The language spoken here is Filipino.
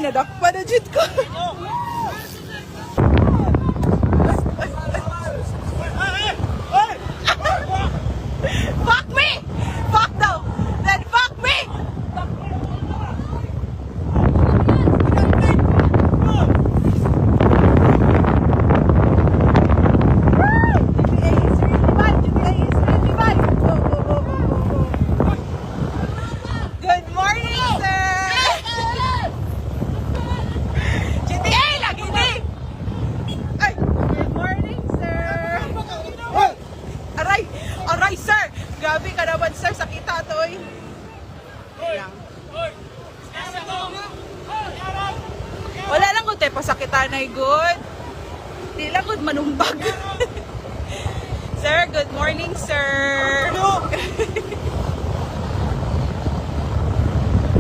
nadakpan na jud ko. Fuck me! Fuck daw! Then fuck me! Good morning, sir! GTA lagi ni! Ay! Good morning, sir! Aray! Aray, sir! Grabe ka naman, sir. Sakita to, eh. Lang. Wala lang kung tayo pasakitan ay good. Di lang good manumbag. Sir, good morning, sir.